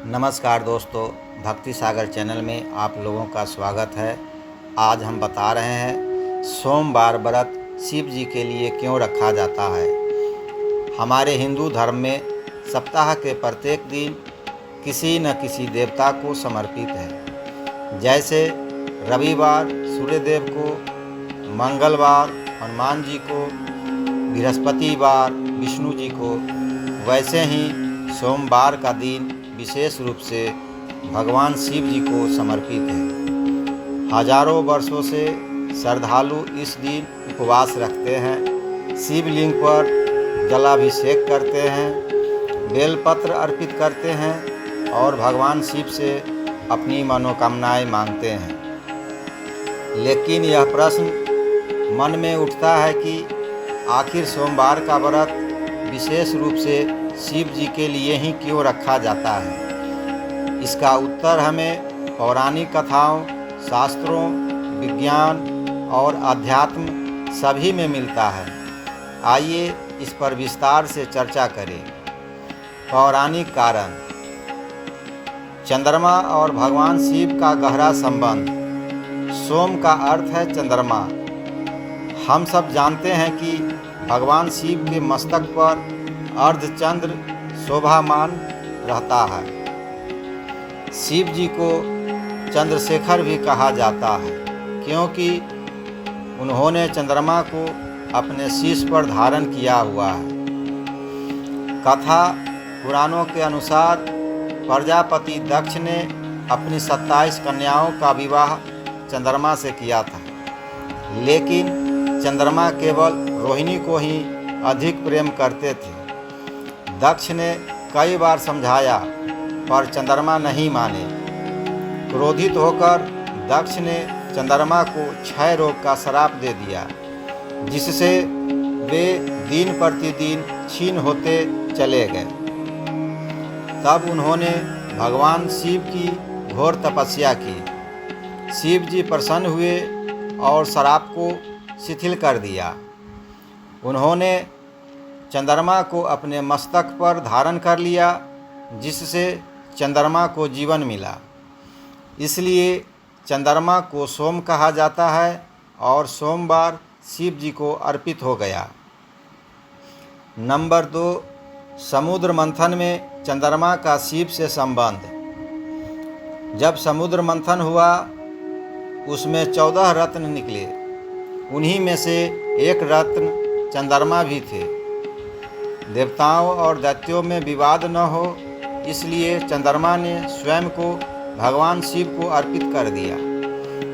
नमस्कार दोस्तों, भक्ति सागर चैनल में आप लोगों का स्वागत है। आज हम बता रहे हैं सोमवार व्रत शिव जी के लिए क्यों रखा जाता है। हमारे हिंदू धर्म में सप्ताह के प्रत्येक दिन किसी न किसी देवता को समर्पित है। जैसे रविवार सूर्यदेव को, मंगलवार हनुमान जी को, बृहस्पतिवार विष्णु जी को, वैसे ही सोमवार का दिन विशेष रूप से भगवान शिव जी को समर्पित है। हजारों वर्षों से श्रद्धालु इस दिन उपवास रखते हैं, शिवलिंग पर जलाभिषेक करते हैं, बेलपत्र अर्पित करते हैं और भगवान शिव से अपनी मनोकामनाएं मांगते हैं। लेकिन यह प्रश्न मन में उठता है कि आखिर सोमवार का व्रत विशेष रूप से शिव जी के लिए ही क्यों रखा जाता है। इसका उत्तर हमें पौराणिक कथाओं, शास्त्रों, विज्ञान और अध्यात्म सभी में मिलता है। आइए इस पर विस्तार से चर्चा करें। पौराणिक कारण। चंद्रमा और भगवान शिव का गहरा संबंध। सोम का अर्थ है चंद्रमा। हम सब जानते हैं कि भगवान शिव के मस्तक पर अर्धचंद्र शोभामान रहता है। शिव जी को चंद्रशेखर भी कहा जाता है, क्योंकि उन्होंने चंद्रमा को अपने शीश पर धारण किया हुआ है। कथा पुराणों के अनुसार प्रजापति दक्ष ने अपनी 27 कन्याओं का विवाह चंद्रमा से किया था, लेकिन चंद्रमा केवल रोहिणी को ही अधिक प्रेम करते थे। दक्ष ने कई बार समझाया पर चंद्रमा नहीं माने। क्रोधित होकर दक्ष ने चंद्रमा को क्षय रोग का श्राप दे दिया, जिससे वे दिन प्रतिदिन क्षीण होते चले गए। तब उन्होंने भगवान शिव की घोर तपस्या की। शिव जी प्रसन्न हुए और श्राप को शिथिल कर दिया। उन्होंने चंद्रमा को अपने मस्तक पर धारण कर लिया, जिससे चंद्रमा को जीवन मिला। इसलिए चंद्रमा को सोम कहा जाता है और सोमवार शिव जी को अर्पित हो गया। नंबर 2, समुद्र मंथन में चंद्रमा का शिव से संबंध। जब समुद्र मंथन हुआ, उसमें 14 रत्न निकले। उन्हीं में से एक रत्न चंद्रमा भी थे। देवताओं और दैत्यों में विवाद न हो, इसलिए चंद्रमा ने स्वयं को भगवान शिव को अर्पित कर दिया।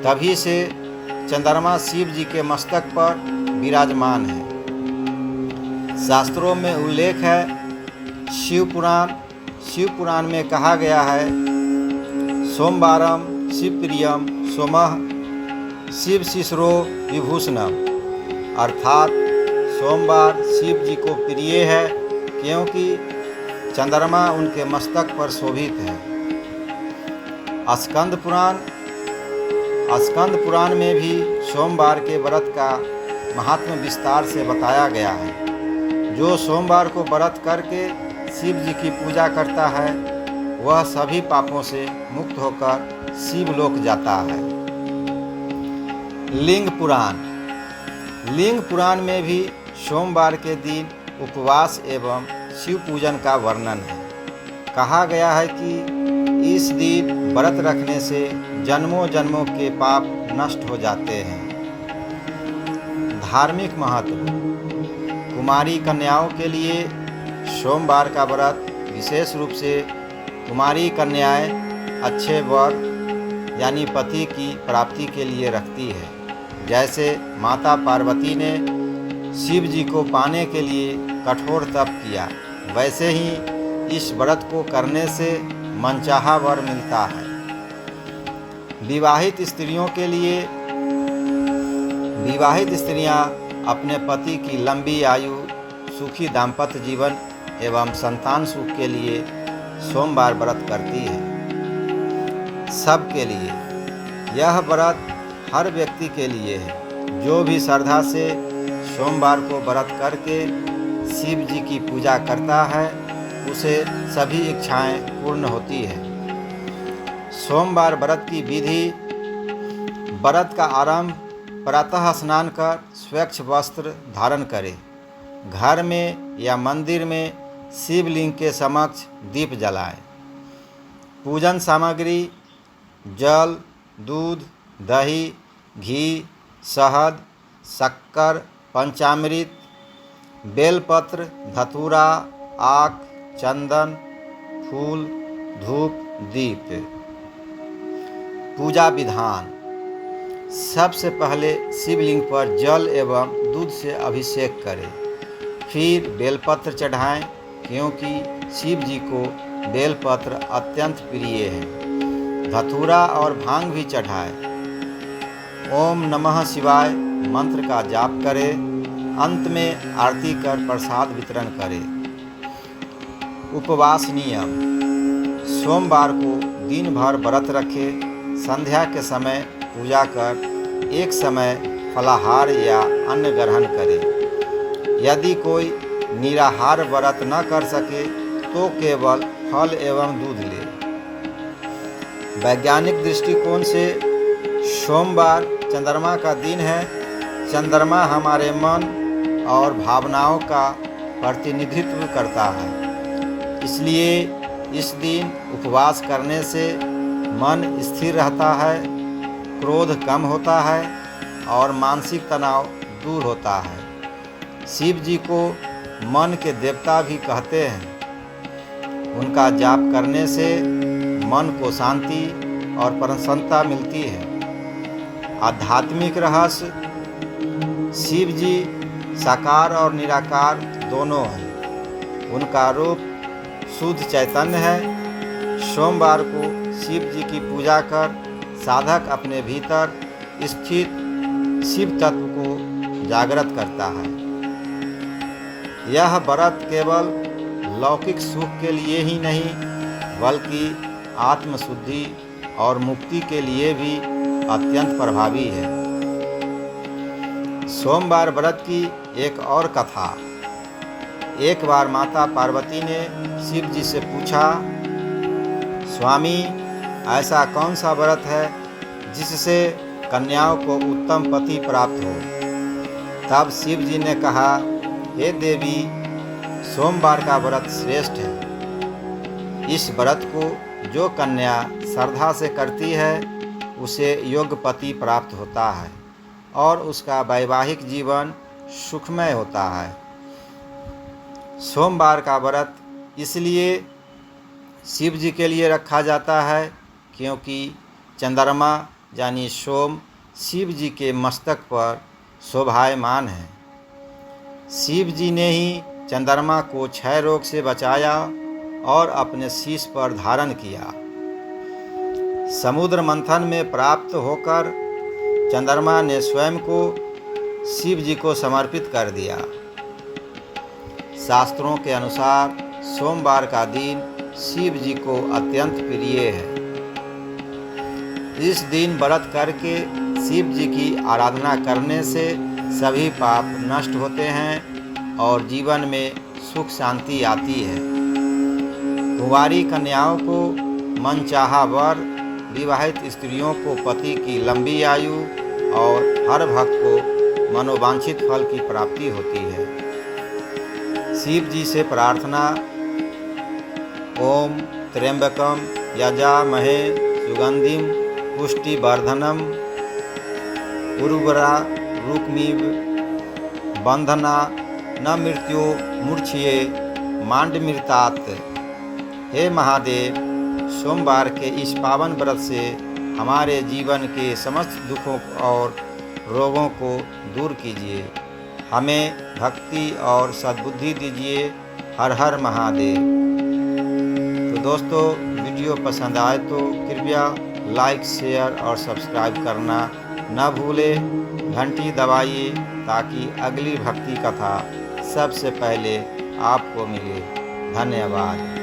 तभी से चंद्रमा शिव जी के मस्तक पर विराजमान है। शास्त्रों में उल्लेख है। शिव पुराण में कहा गया है, सोमवारम शिव प्रियम सोमः शिव शिशरो विभूषणम, अर्थात सोमवार शिव जी को प्रिय है क्योंकि चंद्रमा उनके मस्तक पर शोभित है। स्कंद पुराण में भी सोमवार के व्रत का महात्म्य विस्तार से बताया गया है। जो सोमवार को व्रत करके शिव जी की पूजा करता है, वह सभी पापों से मुक्त होकर शिवलोक जाता है। लिंग पुराण में भी सोमवार के दिन उपवास एवं शिव पूजन का वर्णन है। कहा गया है कि इस दिन व्रत रखने से जन्मों जन्मों के पाप नष्ट हो जाते हैं। धार्मिक महत्व। कुमारी कन्याओं के लिए सोमवार का व्रत विशेष रूप से कुमारी कन्याएं अच्छे वर यानी पति की प्राप्ति के लिए रखती है। जैसे माता पार्वती ने शिव जी को पाने के लिए कठोर तप किया, वैसे ही इस व्रत को करने से मनचाहा वर मिलता है। विवाहित स्त्रियां अपने पति की लंबी आयु, सुखी दाम्पत्य जीवन एवं संतान सुख के लिए सोमवार व्रत करती है। सबके लिए यह व्रत हर व्यक्ति के लिए है। जो भी श्रद्धा से सोमवार को व्रत करके शिव जी की पूजा करता है, उसे सभी इच्छाएं पूर्ण होती है। सोमवार व्रत की विधि। व्रत का आरंभ प्रातः स्नान कर स्वच्छ वस्त्र धारण करें। घर में या मंदिर में शिवलिंग के समक्ष दीप जलाएं। पूजन सामग्री जल, दूध, दही, घी, शहद, शक्कर, पंचामृत, बेलपत्र, धतूरा, आक, चंदन, फूल, धूप, दीप। पूजा विधान। सबसे पहले शिवलिंग पर जल एवं दूध से अभिषेक करें। फिर बेलपत्र चढ़ाएं, क्योंकि शिव जी को बेलपत्र अत्यंत प्रिय है। धतूरा और भांग भी चढ़ाएं। ओम नमः शिवाय मंत्र का जाप करें। अंत में आरती कर प्रसाद वितरण करें। उपवास नियम। सोमवार को दिन भर व्रत रखें। संध्या के समय पूजा कर एक समय फलाहार या अन्न ग्रहण करें। यदि कोई निराहार व्रत न कर सके तो केवल फल एवं दूध ले। वैज्ञानिक दृष्टिकोण से सोमवार चंद्रमा का दिन है। चंद्रमा हमारे मन और भावनाओं का प्रतिनिधित्व करता है, इसलिए इस दिन उपवास करने से मन स्थिर रहता है, क्रोध कम होता है और मानसिक तनाव दूर होता है। शिव जी को मन के देवता भी कहते हैं। उनका जाप करने से मन को शांति और प्रसन्नता मिलती है। आध्यात्मिक रहस्य। शिव जी साकार और निराकार दोनों हैं। उनका रूप शुद्ध चैतन्य है। सोमवार को शिव जी की पूजा कर साधक अपने भीतर स्थित शिव तत्व को जागृत करता है। यह व्रत केवल लौकिक सुख के लिए ही नहीं, बल्कि आत्मशुद्धि और मुक्ति के लिए भी अत्यंत प्रभावी है। सोमवार व्रत की एक और कथा। एक बार माता पार्वती ने शिव जी से पूछा, स्वामी, ऐसा कौन सा व्रत है जिससे कन्याओं को उत्तम पति प्राप्त हो? तब शिव जी ने कहा, हे देवी, सोमवार का व्रत श्रेष्ठ है। इस व्रत को जो कन्या श्रद्धा से करती है उसे योग्य पति प्राप्त होता है और उसका वैवाहिक जीवन सुखमय होता है। सोमवार का व्रत इसलिए शिव जी के लिए रखा जाता है क्योंकि चंद्रमा यानी सोम शिव जी के मस्तक पर शोभायमान है। शिव जी ने ही चंद्रमा को क्षय रोग से बचाया और अपने शीश पर धारण किया। समुद्र मंथन में प्राप्त होकर चंद्रमा ने स्वयं को शिव जी को समर्पित कर दिया। शास्त्रों के अनुसार सोमवार का दिन शिव जी को अत्यंत प्रिय है। इस दिन व्रत करके शिव जी की आराधना करने से सभी पाप नष्ट होते हैं और जीवन में सुख शांति आती है। कुंवारी कन्याओं को मनचाहा वर, विवाहित स्त्रियों को पति की लंबी आयु और हर भक्त को मनोवांछित फल की प्राप्ति होती है। शिव जी से प्रार्थना। ओम त्र्यंबकम यजामहे सुगंधिम पुष्टिवर्धनम उर्वरा रुक्मीव बंधना न मृत्यो मूर्छिये मांडमृतात्। हे महादेव, सोमवार के इस पावन व्रत से हमारे जीवन के समस्त दुखों और रोगों को दूर कीजिए। हमें भक्ति और सद्बुद्धि दीजिए। हर हर महादेव। तो दोस्तों, वीडियो पसंद आए तो कृपया लाइक, शेयर और सब्सक्राइब करना न भूलें। घंटी दबाइए ताकि अगली भक्ति कथा सबसे पहले आपको मिले। धन्यवाद।